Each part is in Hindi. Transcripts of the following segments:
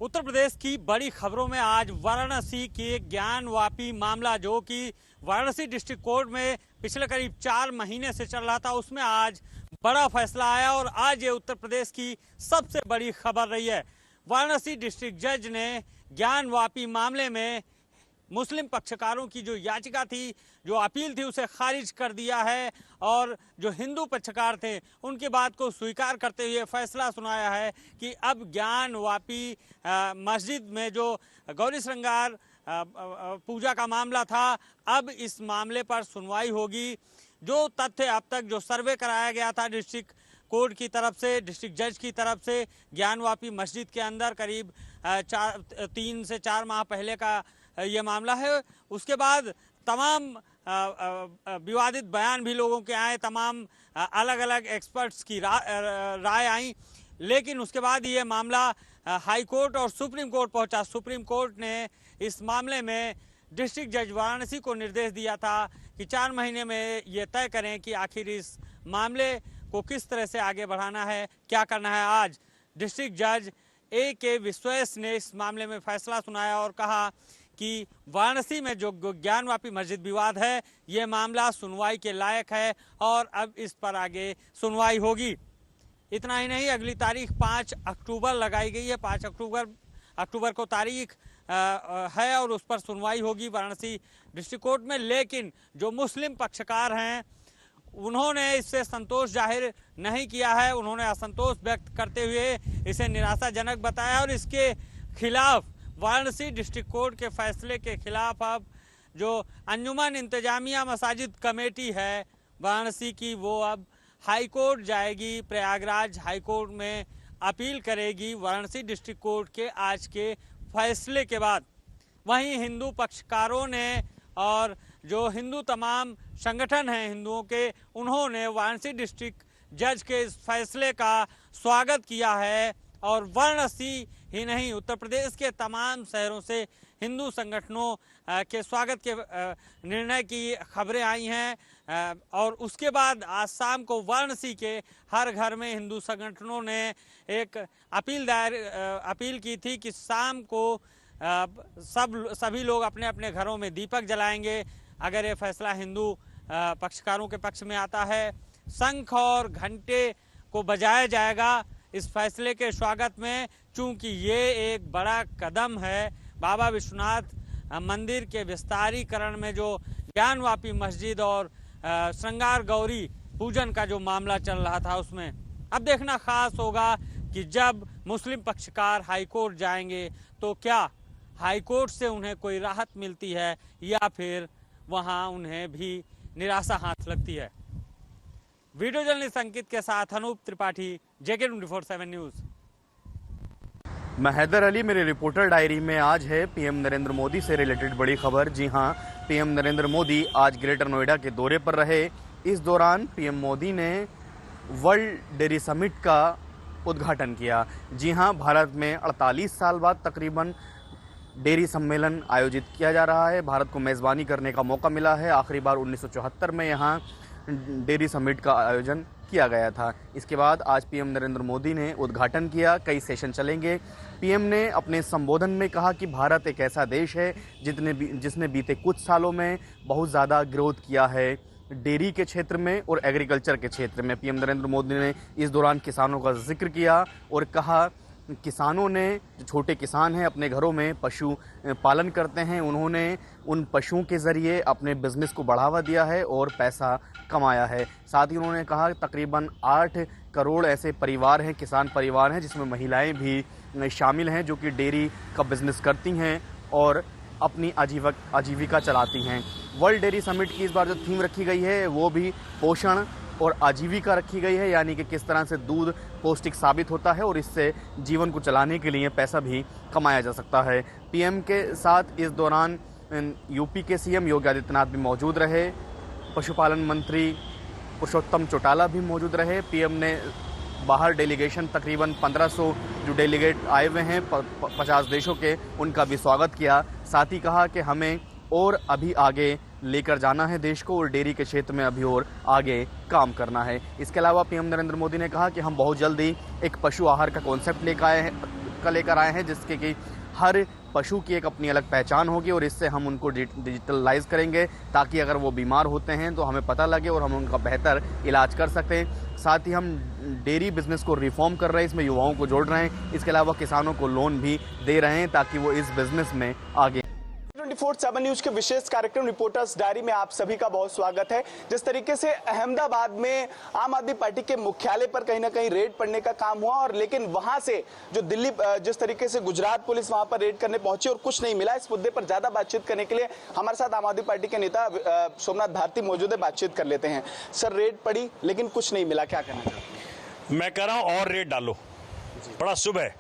उत्तर प्रदेश की बड़ी खबरों में आज वाराणसी के ज्ञानवापी मामला, जो कि वाराणसी डिस्ट्रिक्ट कोर्ट में पिछले करीब 4 महीने से चल रहा था, उसमें आज बड़ा फैसला आया और आज ये उत्तर प्रदेश की सबसे बड़ी खबर रही है। वाराणसी डिस्ट्रिक्ट जज ने ज्ञानवापी मामले में मुस्लिम पक्षकारों की जो याचिका थी, जो अपील थी, उसे खारिज कर दिया है और जो हिंदू पक्षकार थे उनकी बात को स्वीकार करते हुए फैसला सुनाया है कि अब ज्ञानवापी मस्जिद में जो गौरी श्रृंगार पूजा का मामला था, अब इस मामले पर सुनवाई होगी। जो तथ्य अब तक जो सर्वे कराया गया था डिस्ट्रिक्ट कोर्ट की तरफ से, डिस्ट्रिक्ट जज की तरफ से, ज्ञानवापी मस्जिद के अंदर करीब 3 से 4 माह पहले का ये मामला है। उसके बाद तमाम विवादित बयान भी लोगों के आए, तमाम अलग अलग एक्सपर्ट्स की राय आई, लेकिन उसके बाद ये मामला हाई कोर्ट और सुप्रीम कोर्ट पहुंचा। सुप्रीम कोर्ट ने इस मामले में डिस्ट्रिक्ट जज वाराणसी को निर्देश दिया था कि 4 महीने में ये तय करें कि आखिर इस मामले को किस तरह से आगे बढ़ाना है, क्या करना है। आज डिस्ट्रिक्ट जज A.K. विश्वेश ने इस मामले में फैसला सुनाया और कहा कि वाराणसी में जो ज्ञानवापी मस्जिद विवाद है, ये मामला सुनवाई के लायक है और अब इस पर आगे सुनवाई होगी। इतना ही नहीं, अगली तारीख 5 अक्टूबर लगाई गई है। 5 अक्टूबर को तारीख है और उस पर सुनवाई होगी वाराणसी डिस्ट्रिक्ट कोर्ट में। लेकिन जो मुस्लिम पक्षकार हैं उन्होंने इससे संतोष जाहिर नहीं किया है। उन्होंने असंतोष व्यक्त करते हुए इसे निराशाजनक बताया और इसके खिलाफ, वाराणसी डिस्ट्रिक्ट कोर्ट के फैसले के खिलाफ, अब जो अंजुमन इंतजामिया मसाजिद कमेटी है वाराणसी की, वो अब हाई कोर्ट जाएगी। प्रयागराज हाई कोर्ट में अपील करेगी वाराणसी डिस्ट्रिक्ट कोर्ट के आज के फैसले के बाद। वहीं हिंदू पक्षकारों ने और जो हिंदू तमाम संगठन हैं हिंदुओं के, उन्होंने वाराणसी डिस्ट्रिक्ट जज के इस फैसले का स्वागत किया है और वाराणसी ही नहीं, उत्तर प्रदेश के तमाम शहरों से हिंदू संगठनों के स्वागत के निर्णय की खबरें आई हैं। और उसके बाद आज शाम को वाराणसी के हर घर में हिंदू संगठनों ने एक अपील की थी कि शाम को सभी लोग अपने अपने घरों में दीपक जलाएंगे अगर ये फैसला हिंदू पक्षकारों के पक्ष में आता है। शंख और घंटे को बजाया जाएगा इस फैसले के स्वागत में, चूंकि ये एक बड़ा कदम है बाबा विश्वनाथ मंदिर के विस्तारीकरण में। जो ज्ञानवापी मस्जिद और श्रृंगार गौरी पूजन का जो मामला चल रहा था, उसमें अब देखना खास होगा कि जब मुस्लिम पक्षकार हाई कोर्ट जाएंगे तो क्या हाई कोर्ट से उन्हें कोई राहत मिलती है या फिर वहां उन्हें भी निराशा हाथ लगती है। वीडियो जर्नलिस्ट अंकित के साथ अनूप त्रिपाठी, JK24/7 न्यूज। मैं हैदर अली, मेरी रिपोर्टर डायरी में आज है पीएम नरेंद्र मोदी से रिलेटेड बड़ी खबर। जी हां, पीएम नरेंद्र मोदी आज ग्रेटर नोएडा के दौरे पर रहे। इस दौरान पीएम मोदी ने वर्ल्ड डेयरी समिट का उद्घाटन किया। जी हां, भारत में 48 साल बाद तकरीबन डेयरी सम्मेलन आयोजित किया जा रहा है। भारत को मेज़बानी करने का मौका मिला है। आखिरी बार 1974 में यहाँ डेयरी समिट का आयोजन किया गया था। इसके बाद आज पीएम नरेंद्र मोदी ने उद्घाटन किया। कई सेशन चलेंगे। पीएम ने अपने संबोधन में कहा कि भारत एक ऐसा देश है जिसने बीते कुछ सालों में बहुत ज़्यादा ग्रोथ किया है डेयरी के क्षेत्र में और एग्रीकल्चर के क्षेत्र में। पीएम नरेंद्र मोदी ने इस दौरान किसानों का जिक्र किया और कहा किसानों ने, जो छोटे किसान हैं, अपने घरों में पशु पालन करते हैं, उन्होंने उन पशुओं के ज़रिए अपने बिजनेस को बढ़ावा दिया है और पैसा कमाया है। साथ ही उन्होंने कहा तकरीबन 8 करोड़ ऐसे परिवार हैं, किसान परिवार हैं, जिसमें महिलाएं भी शामिल हैं, जो कि डेयरी का बिजनेस करती हैं और अपनी आजीविका चलाती हैं। वर्ल्ड डेयरी समिट की इस बार जो थीम रखी गई है वो भी पोषण और आजीविका रखी गई है, यानी कि किस तरह से दूध पौष्टिक साबित होता है और इससे जीवन को चलाने के लिए पैसा भी कमाया जा सकता है। पीएम के साथ इस दौरान यूपी के सीएम योगी आदित्यनाथ भी मौजूद रहे। पशुपालन मंत्री पुरुषोत्तम चौटाला भी मौजूद रहे। पीएम ने बाहर डेलीगेशन तकरीबन 1500 जो डेलीगेट आए हुए हैं 50 देशों के, उनका भी स्वागत किया। साथ ही कहा कि हमें और अभी आगे लेकर जाना है देश को और डेयरी के क्षेत्र में अभी और आगे काम करना है। इसके अलावा पीएम नरेंद्र मोदी ने कहा कि हम बहुत जल्दी एक पशु आहार का कॉन्सेप्ट सिक्का लेकर आए हैं जिसके कि हर पशु की एक अपनी अलग पहचान होगी और इससे हम उनको डिजिटलाइज करेंगे ताकि अगर वो बीमार होते हैं तो हमें पता लगे और हम उनका बेहतर इलाज कर सकते हैं। साथ ही हम डेयरी बिजनेस को रिफॉर्म कर रहे हैं, इसमें युवाओं को जोड़ रहे हैं। इसके अलावा किसानों को लोन भी दे रहे हैं ताकि वो इस बिजनेस में आगे। 24/7 न्यूज के विशेष कार्यक्रम रिपोर्टर्स डायरी में आप सभी का बहुत स्वागत है। जिस तरीके से अहमदाबाद में आम आदमी पार्टी के मुख्यालय पर कहीं ना कहीं रेड पड़ने का काम हुआ और लेकिन वहां से जो दिल्ली जिस तरीके से गुजरात पुलिस वहां पर रेड करने पहुंची और कुछ नहीं मिला, इस मुद्दे पर ज्यादा बातचीत करने के लिए हमारे साथ आम आदमी पार्टी के नेता सोमनाथ भारती मौजूद है। बातचीत कर लेते हैं। सर, रेड पड़ी लेकिन कुछ नहीं मिला, क्या कहना चाहते हैं? मैं कह रहा हूं और रेट डालो, बड़ा शुभ है,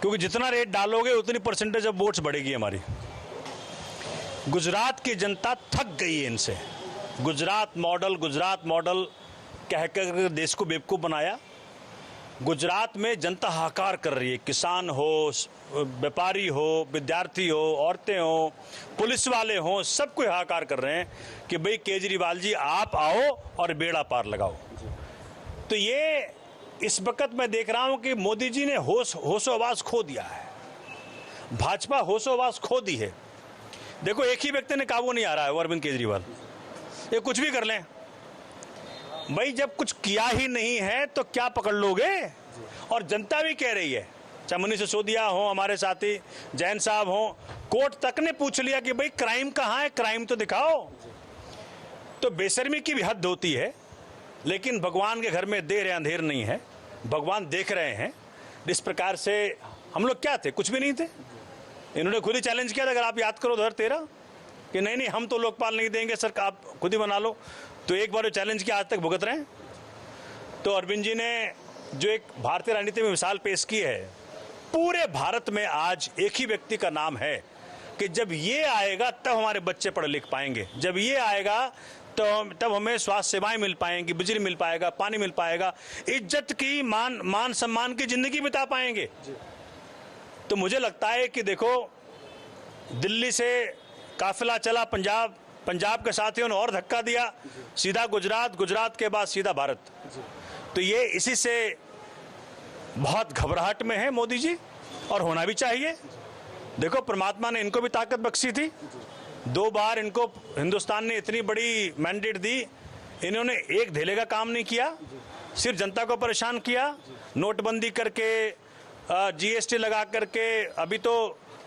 क्योंकि जितना रेट डालोगे उतनी परसेंटेज ऑफ वोट्स बढ़ेगी हमारी। गुजरात की जनता थक गई है इनसे। गुजरात मॉडल कह कर देश को बेवकूफ़ बनाया। गुजरात में जनता हाहाकार कर रही है। किसान हो, व्यापारी हो, विद्यार्थी हो, औरतें हो, पुलिस वाले हो, सब कोई हाहाकार कर रहे हैं कि भाई केजरीवाल जी आप आओ और बेड़ा पार लगाओ। तो ये इस वक्त मैं देख रहा हूं कि मोदी जी ने होशो आवाज खो दिया है। भाजपा होशो आवाज खो दी है। देखो, एक ही व्यक्ति ने काबू नहीं आ रहा है, वो अरविंद केजरीवाल। ये कुछ भी कर लें भाई, जब कुछ किया ही नहीं है तो क्या पकड़ लोगे। और जनता भी कह रही है, चाहे मनीष सिसोदिया हो, हमारे साथी जैन साहब हो, कोर्ट तक ने पूछ लिया कि भाई क्राइम कहाँ है, क्राइम तो दिखाओ। तो बेशर्मी की भी हद होती है, लेकिन भगवान के घर में देर या अंधेर नहीं है। भगवान देख रहे हैं। इस प्रकार से हम लोग क्या थे, कुछ भी नहीं थे। इन्होंने खुद ही चैलेंज किया था, अगर आप याद करो 2013 कि नहीं हम तो लोकपाल नहीं देंगे सर, आप खुद ही बना लो। तो एक बार चैलेंज किया, आज तक भुगत रहे हैं। तो अरविंद जी ने जो एक भारतीय राजनीति में मिसाल पेश की है, पूरे भारत में आज एक ही व्यक्ति का नाम है कि जब ये आएगा तब हमारे बच्चे पढ़ लिख पाएंगे, जब ये आएगा तो तब हमें स्वास्थ्य सेवाएं मिल पाएंगी, बिजली मिल पाएगा, पानी मिल पाएगा, इज्जत की मान सम्मान की जिंदगी बिता पाएंगे। तो मुझे लगता है कि देखो, दिल्ली से काफिला चला पंजाब के साथियों ने और धक्का दिया, सीधा गुजरात के बाद सीधा भारत। तो ये इसी से बहुत घबराहट में है मोदी जी, और होना भी चाहिए। देखो, परमात्मा ने इनको भी ताकत बख्शी थी। 2 बार इनको हिंदुस्तान ने इतनी बड़ी मैंडेट दी, इन्होंने एक धेले का काम नहीं किया, सिर्फ जनता को परेशान किया। नोटबंदी करके, जीएसटी लगा करके, अभी तो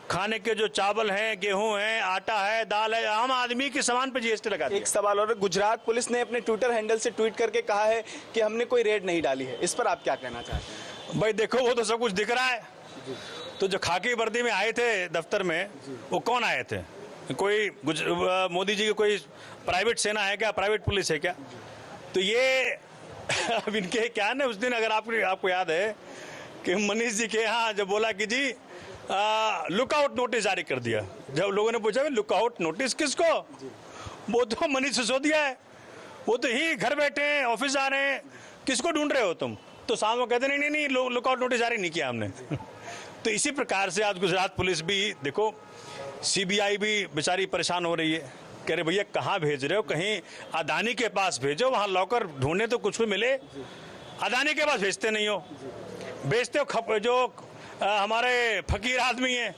खाने के जो चावल हैं, गेहूं है, आटा है, दाल है, आम आदमी के सामान पे जीएसटी लगा दिया। एक सवाल और, गुजरात पुलिस ने अपने ट्विटर हैंडल से ट्वीट करके कहा है कि हमने कोई रेड नहीं डाली है। इस पर आप क्या कहना चाहते हैं? भाई देखो, वो तो सब कुछ दिख रहा है। तो जो खाकी वर्दी में आए थे दफ्तर में, वो कौन आए थे? कोई मोदी जी की कोई प्राइवेट सेना है क्या, प्राइवेट पुलिस है क्या? तो ये अब इनके क्या है ना, उस दिन अगर आपको याद है कि मनीष जी के यहाँ जब बोला कि जी लुकआउट नोटिस जारी कर दिया, जब लोगों ने पूछा लुकआउट नोटिस किसको, वो तो मनीष सिसोदिया है, वो तो ही घर बैठे हैं, ऑफिस जा रहे हैं, किसको ढूंढ रहे हो तुम? तो साहब वो कहते नहीं लुकआउट नोटिस जारी नहीं किया हमने। तो इसी प्रकार से आज गुजरात पुलिस भी, देखो सीबीआई भी बेचारी परेशान हो रही है, कह रहे भैया कहाँ भेज रहे हो, कहीं अदानी के पास भेजो, वहाँ लॉकर ढूंढने तो कुछ भी मिले। अदानी के पास भेजते नहीं हो, भेजते हो जो हमारे फकीर आदमी हैं,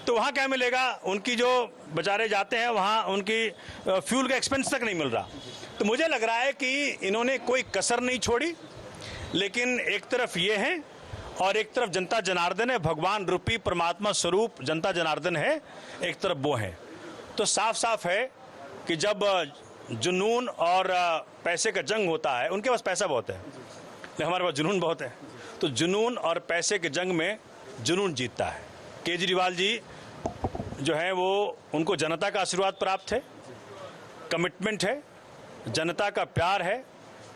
तो वहाँ क्या मिलेगा? उनकी जो बेचारे जाते हैं वहाँ उनकी फ्यूल का एक्सपेंस तक नहीं मिल रहा। तो मुझे लग रहा है कि इन्होंने कोई कसर नहीं छोड़ी, लेकिन एक तरफ ये है और एक तरफ जनता जनार्दन है, भगवान रूपी परमात्मा स्वरूप जनता जनार्दन है, एक तरफ वो है। तो साफ साफ है कि जब जुनून और पैसे का जंग होता है, उनके पास पैसा बहुत है लेकिन हमारे पास जुनून बहुत है, तो जुनून और पैसे के जंग में जुनून जीतता है। केजरीवाल जी जो है वो, उनको जनता का आशीर्वाद प्राप्त है, कमिटमेंट है, जनता का प्यार है।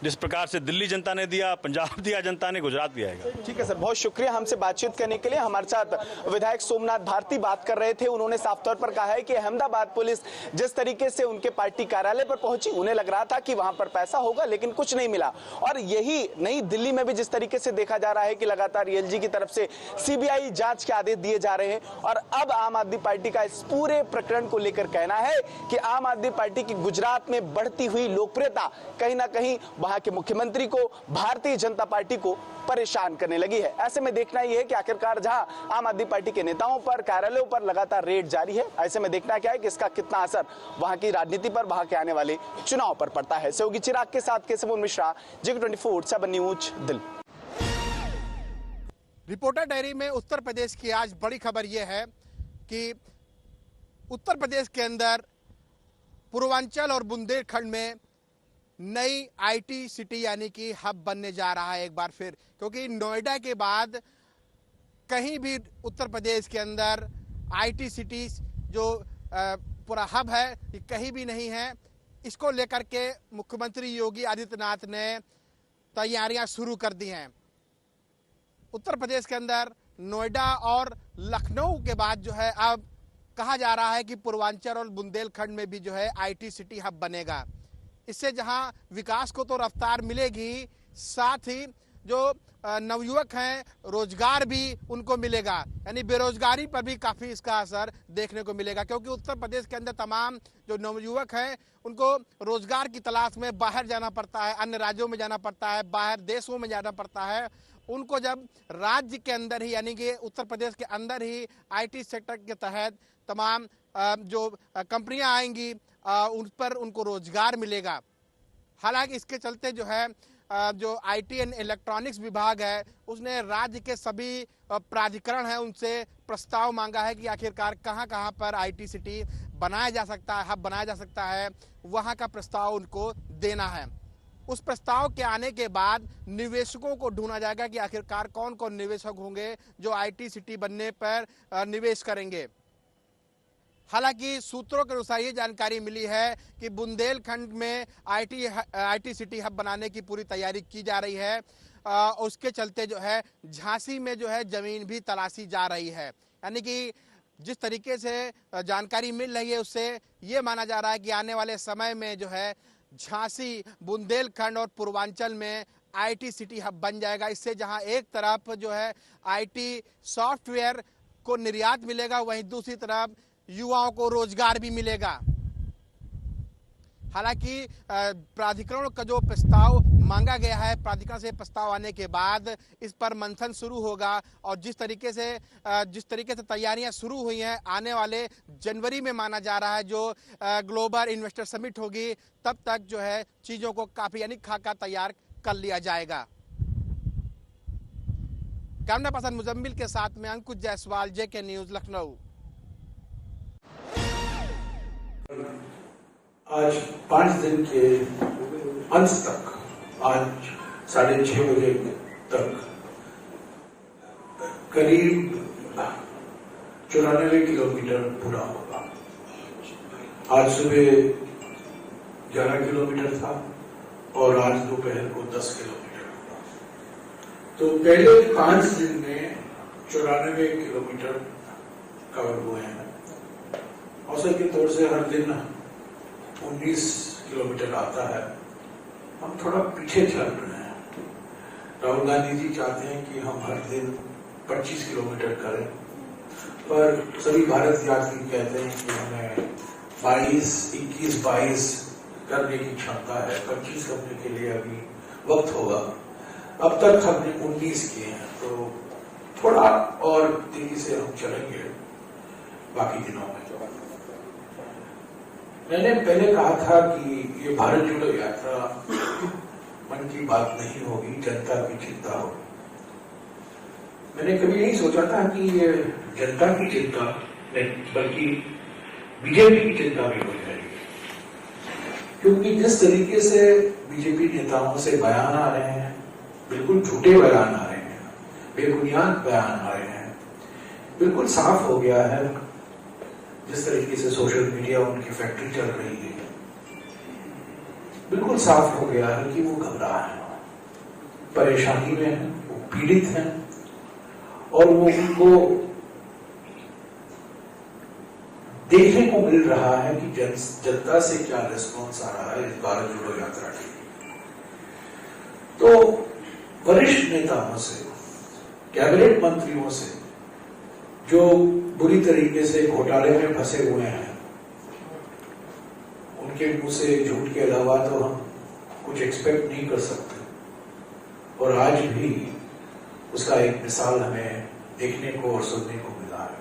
जिस प्रकार से दिल्ली जनता ने दिया, पंजाब दिया जनता ने, गुजरात भी आएगा। ठीक है सर, बहुत शुक्रिया हमसे बातचीत करने के लिए। हमारे साथ विधायक सोमनाथ भारती बात कर रहे थे। उन्होंने साफ तौर पर कहा है कि अहमदाबाद पुलिस जिस तरीके से उनके पार्टी कार्यालय पर पहुंची, उन्हें लग रहा था कि वहां पर पैसा होगा, लेकिन कुछ नहीं मिला। और यही नई दिल्ली में भी जिस तरीके से देखा जा रहा है कि लगातार एलजी की तरफ से सीबीआई जांच के आदेश दिए जा रहे हैं, और अब आम आदमी पार्टी का इस पूरे प्रकरण को लेकर कहना है कि आम आदमी पार्टी की गुजरात में बढ़ती हुई लोकप्रियता कहीं ना कहीं वहां के मुख्यमंत्री को, भारतीय जनता पार्टी को परेशान करने लगी है। ऐसे में देखना यह है कि आखिरकार जहां आम आदमी पार्टी के नेताओं पर, कार्यालयों पर लगातार रेड जारी है, ऐसे में देखना क्या है कि इसका कितना असर वहां की राजनीति पर, वहां के आने वाले चुनाव पर पड़ता है। सहयोगी चिराग के साथ Keshav Mishra, JK24 7 news, Delhi. Reporter diary में उत्तर प्रदेश की आज बड़ी खबर यह है कि उत्तर प्रदेश के अंदर पूर्वांचल और बुंदेलखंड में नई आईटी सिटी यानी कि हब बनने जा रहा है एक बार फिर, क्योंकि नोएडा के बाद कहीं भी उत्तर प्रदेश के अंदर आईटी सिटी जो पूरा हब है ये कहीं भी नहीं है। इसको लेकर के मुख्यमंत्री योगी आदित्यनाथ ने तैयारियां शुरू कर दी हैं। उत्तर प्रदेश के अंदर नोएडा और लखनऊ के बाद जो है अब कहा जा रहा है कि पूर्वांचल और बुंदेलखंड में भी जो है आईटी सिटी हब बनेगा। इससे जहां विकास को तो रफ्तार मिलेगी, साथ ही जो नवयुवक हैं रोजगार भी उनको मिलेगा, यानी बेरोजगारी पर भी काफ़ी इसका असर देखने को मिलेगा, क्योंकि उत्तर प्रदेश के अंदर तमाम जो नवयुवक हैं उनको रोजगार की तलाश में बाहर जाना पड़ता है, अन्य राज्यों में जाना पड़ता है, बाहर देशों में जाना पड़ता है। उनको जब राज्य के अंदर ही यानी कि उत्तर प्रदेश के अंदर ही आईटी सेक्टर के तहत तमाम जो कंपनियां आएंगी उन पर उनको रोजगार मिलेगा। हालांकि इसके चलते जो है जो आईटी एंड इलेक्ट्रॉनिक्स विभाग है उसने राज्य के सभी प्राधिकरण हैं उनसे प्रस्ताव मांगा है कि आखिरकार कहां कहां पर आईटी सिटी बनाया जा सकता है, हब बनाया जा सकता है, वहां का प्रस्ताव उनको देना है। उस प्रस्ताव के आने के बाद निवेशकों को ढूंढा जाएगा कि आखिरकार कौन कौन निवेशक होंगे जो आईटी सिटी बनने पर निवेश करेंगे। हालांकि सूत्रों के अनुसार ये जानकारी मिली है कि बुंदेलखंड में आईटी सिटी हब बनाने की पूरी तैयारी की जा रही है। उसके चलते जो है झांसी में जो है जमीन भी तलाशी जा रही है, यानी कि जिस तरीके से जानकारी मिल रही है उससे ये माना जा रहा है कि आने वाले समय में जो है झांसी, बुंदेलखंड और पूर्वांचल में आईटी सिटी हब बन जाएगा। इससे जहां एक तरफ जो है आईटी सॉफ्टवेयर को निर्यात मिलेगा, वहीं दूसरी तरफ युवाओं को रोजगार भी मिलेगा। हालांकि प्राधिकरण का जो प्रस्ताव मांगा गया है, प्राधिकरण से प्रस्ताव आने के बाद इस पर मंथन शुरू होगा और जिस तरीके से तैयारियां शुरू हुई हैं, आने वाले जनवरी में माना जा रहा है जो ग्लोबल इन्वेस्टर समिट होगी, तब तक जो है चीजों को काफी यानी खाका तैयार कर लिया जाएगा। कैमरा पर्सन मुजम्मिल के साथ में अंकुश जायसवाल, JK न्यूज, लखनऊ। आज 5 दिन के अंत तक, आज 6:30 बजे तक करीब 94 किलोमीटर पूरा होगा। आज सुबह 11 किलोमीटर था और आज दोपहर को 10 किलोमीटर होगा। तो पहले 5 दिन में 94 किलोमीटर कवर हुए हैं। औसत के तौर से हर दिन 19 किलोमीटर आता है। हम थोड़ा पीछे चल रहे हैं। राहुल गांधी जी चाहते हैं कि हम हर दिन 25 किलोमीटर करें, पर सभी भारत यात्री कहते हैं कि हमें 21-22 करने की क्षमता है। 25 करने के लिए अभी वक्त होगा। अब तक हमने 19 किए हैं, तो थोड़ा और तेजी से हम चलेंगे बाकी दिनों में। मैंने पहले कहा था कि ये भारत जोड़ो यात्रा मन की बात नहीं होगी, जनता की चिंता होगी। मैंने कभी नहीं सोचा था कि ये जनता की चिंता नहीं बल्कि बीजेपी की चिंता भी हो जाएगी, क्योंकि जिस तरीके से बीजेपी नेताओं से बयान आ रहे हैं, बिल्कुल झूठे बयान आ रहे हैं, बेबुनियाद बयान आ रहे हैं, बिल्कुल साफ हो गया है जिस तरीके से सोशल मीडिया उनकी फैक्ट्री चल रही है। बिल्कुल साफ हो गया है कि वो घबरा है, परेशानी में है, वो पीड़ित हैं और वो उनको देखने को मिल रहा है कि जनता से क्या रिस्पॉन्स आ रहा है इस भारत जोड़ो यात्रा के लिए। तो वरिष्ठ नेताओं से, कैबिनेट मंत्रियों से जो बुरी तरीके से घोटाले में फंसे हुए हैं, उनके मुंह से झूठ के अलावा तो हम कुछ एक्सपेक्ट नहीं कर सकते, और आज भी उसका एक मिसाल हमें देखने को और सुनने को मिला है।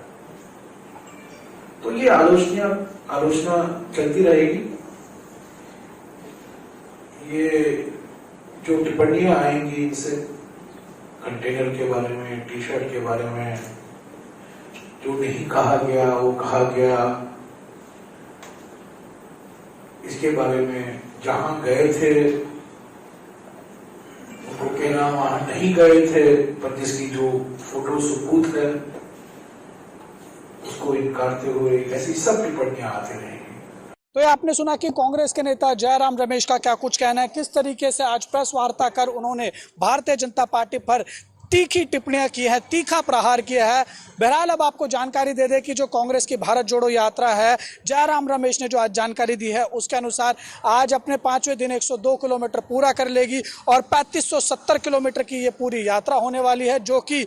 तो ये आलोचना चलती रहेगी। ये जो टिप्पणियां आएंगी इनसे, कंटेनर के बारे में, टी शर्ट के बारे में, जो नहीं कहा गया वो कहा गया, इसके बारे में जहां गए थे उनको कहना वहां नहीं गए थे, पर जिसकी जो फोटो सबूत है उसको इनकारते हुए ऐसी सब टिप्पणियां आती रहेंगी। तो ये आपने सुना कि कांग्रेस के नेता जयराम रमेश का क्या कुछ कहना है, किस तरीके से आज प्रेस वार्ता कर उन्होंने भारतीय जनता पार्टी पर तीखी टिप्पणियां की है, तीखा प्रहार किया है। बहरहाल अब आपको जानकारी दे दे कि जो कांग्रेस की भारत जोड़ो यात्रा है, जयराम रमेश ने जो आज जानकारी दी है उसके अनुसार आज अपने 5वें दिन 102 किलोमीटर पूरा कर लेगी और 3570 किलोमीटर की ये पूरी यात्रा होने वाली है, जो कि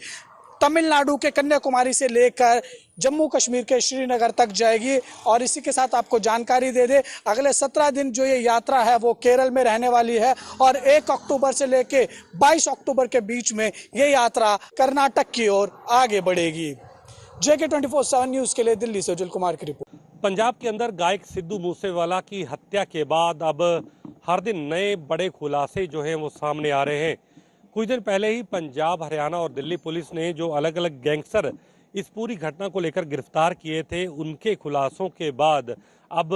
तमिलनाडु के कन्याकुमारी से लेकर जम्मू कश्मीर के श्रीनगर तक जाएगी। और इसी के साथ आपको जानकारी दे दे, अगले 17 दिन जो ये यात्रा है वो केरल में रहने वाली है और 1 अक्टूबर से लेकर 22 अक्टूबर के बीच में ये यात्रा कर्नाटक की ओर आगे बढ़ेगी। JK 24/7 न्यूज के लिए दिल्ली से उज्जवल कुमार की रिपोर्ट। पंजाब के अंदर गायक सिद्धू मूसेवाला की हत्या के बाद अब हर दिन नए बड़े खुलासे जो हैं वो सामने आ रहे हैं। कुछ दिन पहले ही पंजाब, हरियाणा और दिल्ली पुलिस ने जो अलग अलग गैंगस्टर इस पूरी घटना को लेकर गिरफ्तार किए थे, उनके खुलासों के बाद अब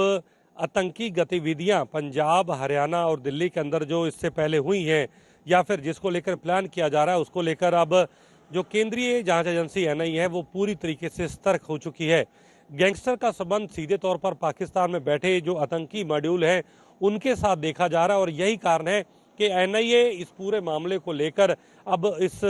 आतंकी गतिविधियां पंजाब, हरियाणा और दिल्ली के अंदर जो इससे पहले हुई हैं या फिर जिसको लेकर प्लान किया जा रहा है, उसको लेकर अब जो केंद्रीय जांच एजेंसी NIA है वो पूरी तरीके से सतर्क हो चुकी है। गैंगस्टर का संबंध सीधे तौर पर पाकिस्तान में बैठे जो आतंकी मॉड्यूल हैं उनके साथ देखा जा रहा है और यही कारण है कि NIA इस पूरे मामले को लेकर अब इस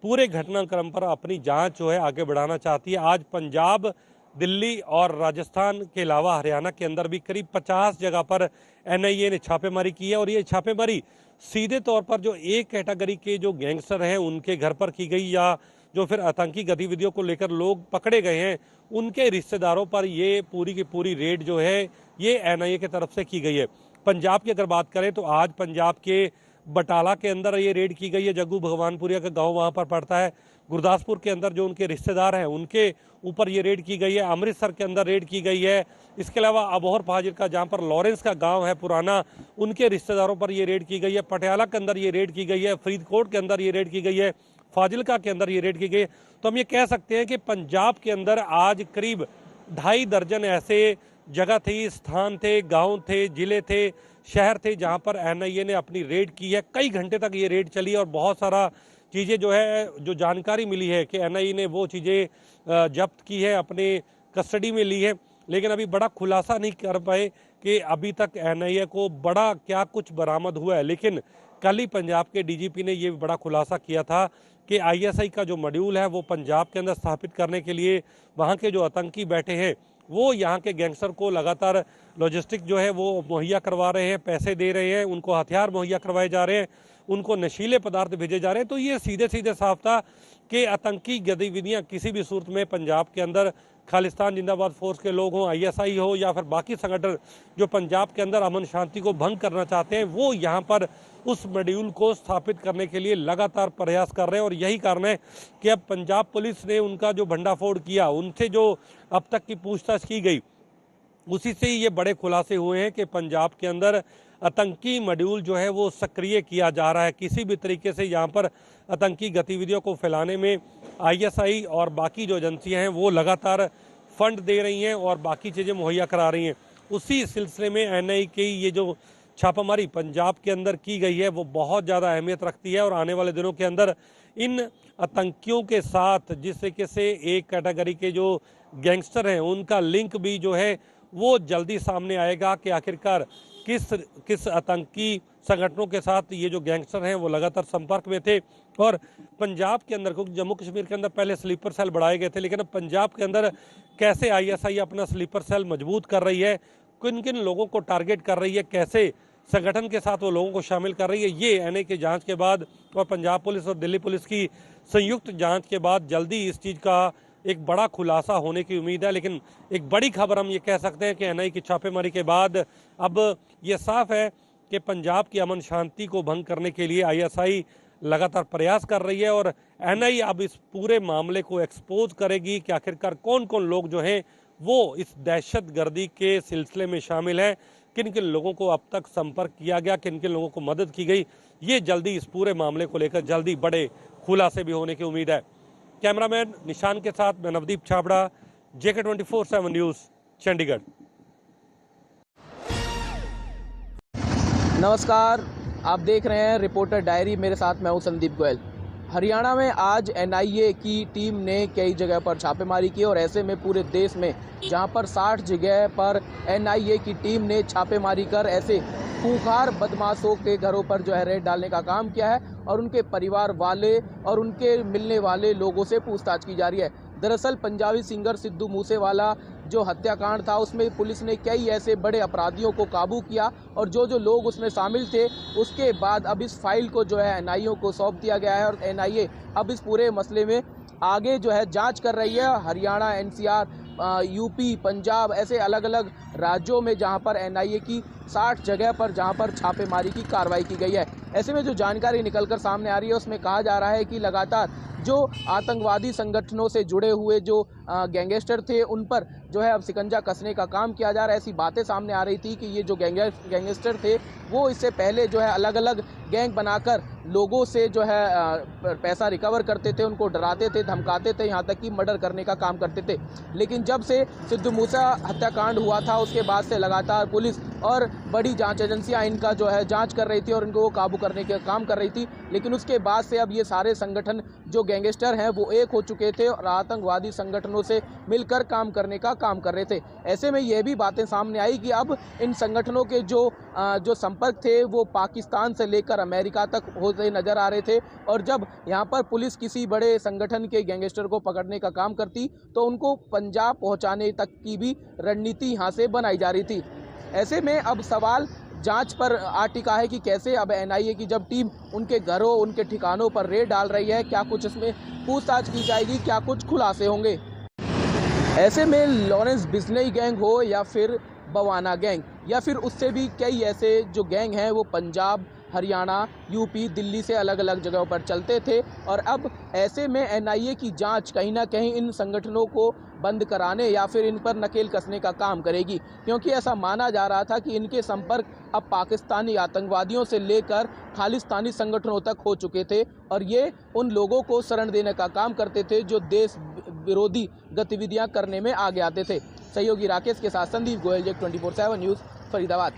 पूरे घटनाक्रम पर अपनी जांच जो है आगे बढ़ाना चाहती है। आज पंजाब, दिल्ली और राजस्थान के अलावा हरियाणा के अंदर भी करीब 50 जगह पर NIA ने छापेमारी की है और ये छापेमारी सीधे तौर पर जो एक कैटेगरी के जो गैंगस्टर हैं उनके घर पर की गई या जो फिर आतंकी गतिविधियों को लेकर लोग पकड़े गए हैं उनके रिश्तेदारों पर ये पूरी की पूरी रेड जो है ये NIA की तरफ से की गई है। पंजाब की अगर बात करें तो आज पंजाब के बटाला के अंदर ये रेड की गई है, जग्गू भगवानपुरिया का गांव वहां पर पड़ता है। गुरदासपुर के अंदर जो उनके रिश्तेदार हैं उनके ऊपर ये रेड की गई है। अमृतसर के अंदर रेड की गई है। इसके अलावा अबोहर फाजिल का जहां पर लॉरेंस का गांव है पुराना, उनके रिश्तेदारों पर ये रेड की गई है। पटियाला के अंदर ये रेड की गई है। फरीदकोट के अंदर ये रेड की गई है। फाजिलका के अंदर ये रेड की गई है। तो हम ये कह सकते हैं कि पंजाब के अंदर आज करीब 2.5 दर्जन ऐसे जगह थी, स्थान थे, गांव थे, जिले थे, शहर थे जहां पर NIA ने अपनी रेड की है। कई घंटे तक ये रेड चली और बहुत सारा चीज़ें जो है जो जानकारी मिली है कि NIA ने वो चीज़ें जब्त की है, अपने कस्टडी में ली है, लेकिन अभी बड़ा खुलासा नहीं कर पाए कि अभी तक NIA को बड़ा क्या कुछ बरामद हुआ है। लेकिन कल ही पंजाब के DGP ने ये बड़ा खुलासा किया था कि ISI का जो मॉड्यूल है वो पंजाब के अंदर स्थापित करने के लिए वहाँ के जो आतंकी बैठे हैं वो यहाँ के गैंगस्टर को लगातार लॉजिस्टिक जो है वो मुहैया करवा रहे हैं, पैसे दे रहे हैं, उनको हथियार मुहैया करवाए जा रहे हैं, उनको नशीले पदार्थ भेजे जा रहे हैं। तो ये सीधे सीधे साफ था कि आतंकी गतिविधियाँ किसी भी सूरत में पंजाब के अंदर खालिस्तान जिंदाबाद फोर्स के लोग हों, ISI हो या फिर बाकी संगठन जो पंजाब के अंदर अमन शांति को भंग करना चाहते हैं, वो यहाँ पर उस मॉड्यूल को स्थापित करने के लिए लगातार प्रयास कर रहे हैं। और यही कारण है कि अब पंजाब पुलिस ने उनका जो भंडाफोड़ किया, उनसे जो अब तक की पूछताछ की गई, उसी से ही ये बड़े खुलासे हुए हैं कि पंजाब के अंदर आतंकी मॉड्यूल जो है वो सक्रिय किया जा रहा है। किसी भी तरीके से यहाँ पर आतंकी गतिविधियों को फैलाने में ISI और बाकी जो एजेंसियाँ हैं वो लगातार फंड दे रही हैं और बाकी चीज़ें मुहैया करा रही हैं। उसी सिलसिले में NIA की ये जो छापामारी पंजाब के अंदर की गई है वो बहुत ज़्यादा अहमियत रखती है और आने वाले दिनों के अंदर इन आतंकियों के साथ जिस तरीके से एक कैटेगरी के जो गैंगस्टर हैं उनका लिंक भी जो है वो जल्दी सामने आएगा कि आखिरकार किस आतंकी संगठनों के साथ ये जो गैंगस्टर हैं वो लगातार संपर्क में थे। और पंजाब के अंदर, क्योंकि जम्मू कश्मीर के अंदर पहले स्लीपर सेल बढ़ाए गए थे, लेकिन अब पंजाब के अंदर कैसे ISI अपना स्लीपर सेल मजबूत कर रही है, किन किन लोगों को टारगेट कर रही है, कैसे संगठन के साथ वो लोगों को शामिल कर रही है, ये NIA की जांच के बाद और पंजाब पुलिस और दिल्ली पुलिस की संयुक्त जांच के बाद जल्दी इस चीज़ का एक बड़ा खुलासा होने की उम्मीद है। लेकिन एक बड़ी खबर हम ये कह सकते हैं कि NIA की छापेमारी के बाद अब ये साफ है कि पंजाब की अमन शांति को भंग करने के लिए आईएसआई लगातार प्रयास कर रही है और एनआईए अब इस पूरे मामले को एक्सपोज करेगी कि आखिरकार कौन कौन लोग जो हैं वो इस दहशतगर्दी के सिलसिले में शामिल हैं, किन किन लोगों को अब तक संपर्क किया गया, किन किन लोगों को मदद की गई। ये जल्दी इस पूरे मामले को लेकर जल्दी बड़े खुलासे भी होने की उम्मीद है। कैमरामैन निशान के साथ मैं नवदीप छाबड़ा, JK 24/7 न्यूज़, चंडीगढ़। नमस्कार, आप देख रहे हैं रिपोर्टर डायरी, मेरे साथ मैं हूं संदीप गोयल। हरियाणा में आज एनआईए की टीम ने कई जगह पर छापेमारी की और ऐसे में पूरे देश में जहां पर 60 जगह पर एनआईए की टीम ने छापेमारी कर ऐसे खूंखार बदमाशों के घरों पर जो है रेड डालने का काम किया है और उनके परिवार वाले और उनके मिलने वाले लोगों से पूछताछ की जा रही है। दरअसल पंजाबी सिंगर सिद्धू मूसेवाला जो हत्याकांड था उसमें पुलिस ने कई ऐसे बड़े अपराधियों को काबू किया और जो लोग उसमें शामिल थे उसके बाद अब इस फाइल को जो है एनआईए को सौंप दिया गया है और एनआईए अब इस पूरे मसले में आगे जो है जांच कर रही है। हरियाणा, एनसीआर, यूपी, पंजाब ऐसे अलग अलग राज्यों में जहां पर एनआईए की 60 जगह पर जहां पर छापेमारी की कार्रवाई की गई है। ऐसे में जो जानकारी निकलकर सामने आ रही है उसमें कहा जा रहा है कि लगातार जो आतंकवादी संगठनों से जुड़े हुए जो गैंगस्टर थे उन पर जो है अब शिकंजा कसने का काम किया जा रहा है। ऐसी बातें सामने आ रही थी कि ये जो गैंगस्टर थे वो इससे पहले जो है अलग अलग गैंग बनाकर लोगों से जो है पैसा रिकवर करते थे, उनको डराते थे, धमकाते थे, यहाँ तक कि मर्डर करने का काम करते थे। लेकिन जब से सिद्धू मूसा हत्याकांड हुआ था उसके बाद से लगातार पुलिस और बड़ी जांच एजेंसियां इनका जो है जांच कर रही थी और इनको काबू करने का काम कर रही थी। लेकिन उसके बाद से अब ये सारे संगठन जो गैंगस्टर हैं वो एक हो चुके थे और आतंकवादी संगठनों से मिलकर काम करने का काम कर रहे थे। ऐसे में यह भी बातें सामने आई कि अब इन संगठनों के जो संपर्क थे वो पाकिस्तान से लेकर अमेरिका तक होते नजर आ रहे थे और जब यहाँ पर पुलिस किसी बड़े संगठन के गैंगस्टर को पकड़ने का काम करती तो उनको पंजाब पहुँचाने तक की भी रणनीति यहाँ से बनाई जा रही थी। ऐसे में अब सवाल जांच पर आ टिका है कि कैसे अब एनआईए की जब टीम उनके घरों, उनके ठिकानों पर रेड डाल रही है, क्या कुछ इसमें पूछताछ की जाएगी, क्या कुछ खुलासे होंगे। ऐसे में लॉरेंस बिजनई गैंग हो या फिर बवाना गैंग या फिर उससे भी कई ऐसे जो गैंग हैं वो पंजाब, हरियाणा, यूपी, दिल्ली से अलग अलग जगहों पर चलते थे और अब ऐसे में एनआईए की जांच कहीं ना कहीं इन संगठनों को बंद कराने या फिर इन पर नकेल कसने का काम करेगी, क्योंकि ऐसा माना जा रहा था कि इनके संपर्क अब पाकिस्तानी आतंकवादियों से लेकर खालिस्तानी संगठनों तक हो चुके थे और ये उन लोगों को शरण देने का काम करते थे जो देश विरोधी गतिविधियां करने में आगे आते थे। सहयोगी राकेश के साथ संदीप गोयल, JK 24/7 न्यूज़, फरीदाबाद।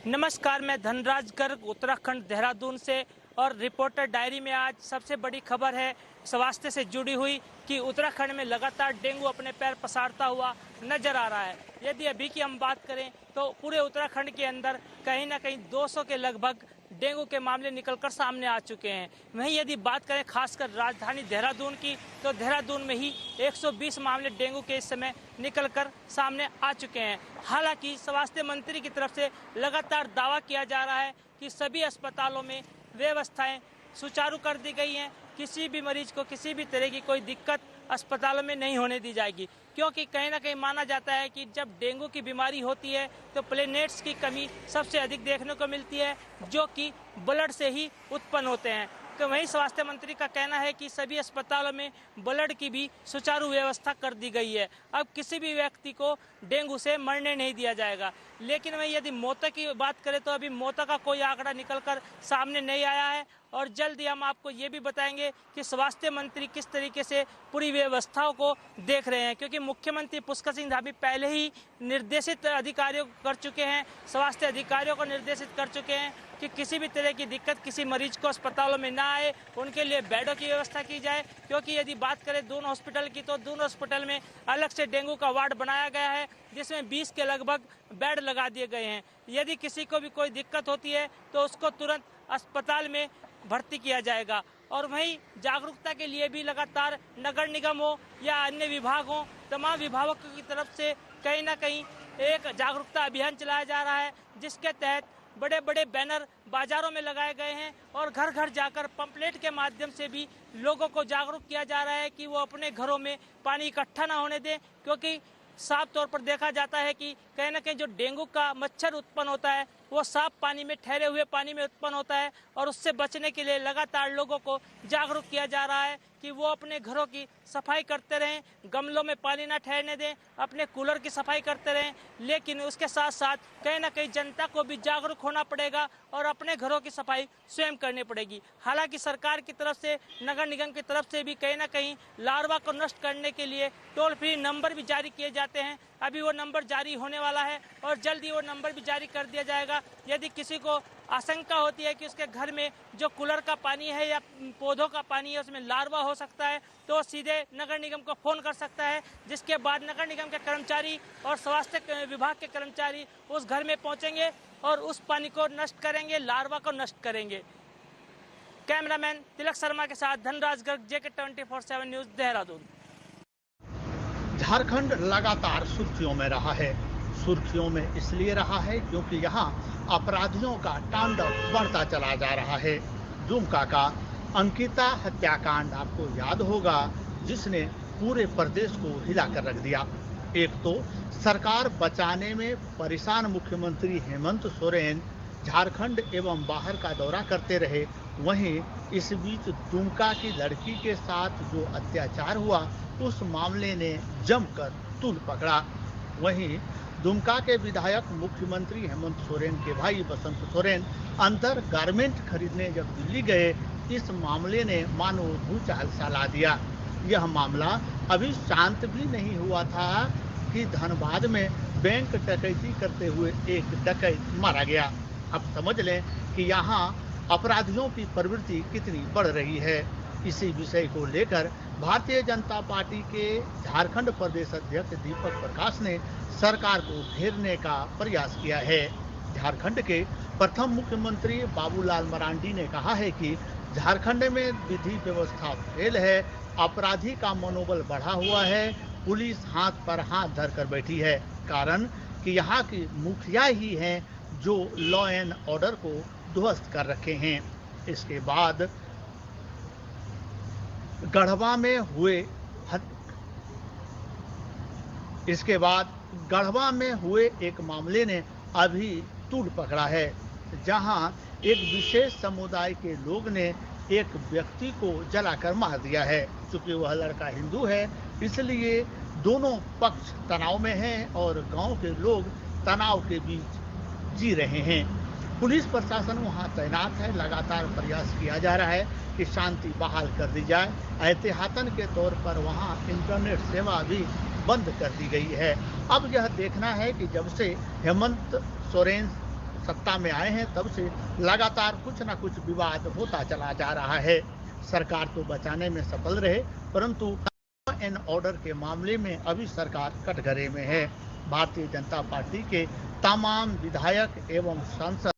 नमस्कार, मैं धनराज गर्ग उत्तराखंड देहरादून से और रिपोर्टर डायरी में आज सबसे बड़ी खबर है स्वास्थ्य से जुड़ी हुई कि उत्तराखंड में लगातार डेंगू अपने पैर पसारता हुआ नजर आ रहा है। यदि अभी की हम बात करें तो पूरे उत्तराखंड के अंदर कहीं ना कहीं 200 के लगभग डेंगू के मामले निकलकर सामने आ चुके हैं। वहीं यदि बात करें खासकर राजधानी देहरादून की तो देहरादून में ही 120 मामले डेंगू के इस समय निकलकर सामने आ चुके हैं। हालांकि स्वास्थ्य मंत्री की तरफ से लगातार दावा किया जा रहा है कि सभी अस्पतालों में व्यवस्थाएं सुचारू कर दी गई हैं, किसी भी मरीज को किसी भी तरह की कोई दिक्कत अस्पतालों में नहीं होने दी जाएगी, क्योंकि कहीं ना कहीं माना जाता है कि जब डेंगू की बीमारी होती है तो प्लेटलेट्स की कमी सबसे अधिक देखने को मिलती है जो कि ब्लड से ही उत्पन्न होते हैं। तो वहीं स्वास्थ्य मंत्री का कहना है कि सभी अस्पतालों में ब्लड की भी सुचारू व्यवस्था कर दी गई है। अब किसी भी व्यक्ति को डेंगू से मरने नहीं दिया जाएगा। लेकिन वहीं यदि मौतों की बात करें तो अभी मौतों का कोई आंकड़ा निकलकर सामने नहीं आया है और जल्द ही हम आपको ये भी बताएंगे कि स्वास्थ्य मंत्री किस तरीके से पूरी व्यवस्थाओं को देख रहे हैं, क्योंकि मुख्यमंत्री पुष्कर सिंह धामी पहले ही निर्देशित अधिकारियों को कर चुके हैं, स्वास्थ्य अधिकारियों को निर्देशित कर चुके हैं कि किसी भी तरह की दिक्कत किसी मरीज को अस्पतालों में ना आए, उनके लिए बेडों की व्यवस्था की जाए। क्योंकि यदि बात करें दोनों हॉस्पिटल की तो दोनों हॉस्पिटल में अलग से डेंगू का वार्ड बनाया गया है जिसमें 20 के लगभग बेड लगा दिए गए हैं। यदि किसी को भी कोई दिक्कत होती है तो उसको तुरंत अस्पताल में भर्ती किया जाएगा। और वहीं जागरूकता के लिए भी लगातार नगर निगम हो या अन्य विभाग हो, तमाम विभागों की तरफ से कहीं ना कहीं एक जागरूकता अभियान चलाया जा रहा है, जिसके तहत बड़े बड़े बैनर बाजारों में लगाए गए हैं और घर घर जाकर पंपलेट के माध्यम से भी लोगों को जागरूक किया जा रहा है कि वो अपने घरों में पानी इकट्ठा ना होने दें, क्योंकि साफ तौर पर देखा जाता है कि कहीं ना कहीं जो डेंगू का मच्छर उत्पन्न होता है वो साफ पानी में, ठहरे हुए पानी में उत्पन्न होता है और उससे बचने के लिए लगातार लोगों को जागरूक किया जा रहा है कि वो अपने घरों की सफाई करते रहें, गमलों में पानी ना ठहरने दें, अपने कूलर की सफाई करते रहें। लेकिन उसके साथ साथ कहीं ना कहीं जनता को भी जागरूक होना पड़ेगा और अपने घरों की सफाई स्वयं करनी पड़ेगी। हालांकि सरकार की तरफ से, नगर निगम की तरफ से भी कहीं ना कहीं लार्वा को नष्ट करने के लिए टोल फ्री नंबर भी जारी किए जाते हैं। अभी वो नंबर जारी होने वाला है और जल्द ही वो नंबर भी जारी कर दिया जाएगा। यदि किसी को आशंका होती है कि उसके घर में जो कूलर का पानी है या पौधों का पानी है उसमें लार्वा हो सकता है, तो सीधे नगर निगम को फोन कर सकता है, जिसके बाद नगर निगम के कर्मचारी और स्वास्थ्य विभाग के कर्मचारी उस घर में पहुंचेंगे और उस पानी को नष्ट करेंगे, लार्वा को नष्ट करेंगे। कैमरामैन तिलक शर्मा के साथ धनराज गर्ग, JK 24/7 न्यूज, देहरादून। झारखंड लगातार सुर्खियों में रहा है। सुर्खियों में इसलिए रहा है क्योंकि यहाँ अपराधियों का तांडव बढ़ता चला जा रहा है। दुमका का अंकिता हत्याकांड आपको याद होगा, जिसने पूरे प्रदेश को हिलाकर रख दिया। एक तो सरकार बचाने में परेशान मुख्यमंत्री हेमंत सोरेन झारखंड एवं बाहर का दौरा करते रहे, वहीं इस बीच दुमका की लड़की के साथ जो अत्याचार हुआ उस मामले ने जमकर तूल पकड़ा। वहीं दुमका के विधायक मुख्यमंत्री हेमंत सोरेन के भाई बसंत सोरेन अंदर गारमेंट खरीदने जब दिल्ली गए, इस मामले ने मानो भूचाल सा ला दिया। यह मामला अभी शांत भी नहीं हुआ था कि धनबाद में बैंक डकैती करते हुए एक डकैत मारा गया। अब समझ लें कि यहाँ अपराधियों की प्रवृत्ति कितनी बढ़ रही है। इसी विषय को लेकर भारतीय जनता पार्टी के झारखंड प्रदेश अध्यक्ष दीपक प्रकाश ने सरकार को घेरने का प्रयास किया है। झारखंड के प्रथम मुख्यमंत्री बाबूलाल मरांडी ने कहा है कि झारखंड में विधि व्यवस्था फेल है, अपराधी का मनोबल बढ़ा हुआ है, पुलिस हाथ पर हाथ धरकर बैठी है। कारण कि यहाँ की मुखिया ही हैं जो लॉ एंड ऑर्डर को ध्वस्त कर रखे हैं। इसके बाद गढ़वा में हुए एक मामले ने अभी तूल पकड़ा है, जहां एक विशेष समुदाय के लोग ने एक व्यक्ति को जलाकर मार दिया है। चूंकि वह लड़का हिंदू है, इसलिए दोनों पक्ष तनाव में हैं और गांव के लोग तनाव के बीच जी रहे हैं। पुलिस प्रशासन वहां तैनात है। लगातार प्रयास किया जा रहा है कि शांति बहाल कर दी जाए। एहतियातन के तौर पर वहां इंटरनेट सेवा भी बंद कर दी गई है। अब यह देखना है कि जब से हेमंत सोरेन सत्ता में आए हैं तब से लगातार कुछ न कुछ विवाद होता चला जा रहा है। सरकार तो बचाने में सफल रहे, परंतु लॉ एंड ऑर्डर के मामले में अभी सरकार कटघरे में है। भारतीय जनता पार्टी के तमाम विधायक एवं सांसद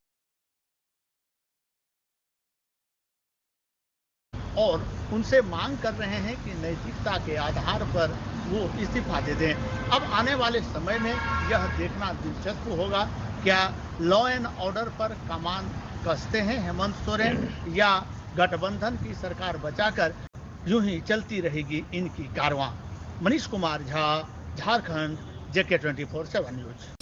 और उनसे मांग कर रहे हैं कि नैतिकता के आधार पर वो इस्तीफा दे दें। अब आने वाले समय में यह देखना दिलचस्प होगा, क्या लॉ एंड ऑर्डर पर कमान कसते हैं हेमंत सोरेन या गठबंधन की सरकार बचाकर यूं ही चलती रहेगी इनकी कारवां। Manish Kumar Jha, Jharkhand, JK 24/7 news.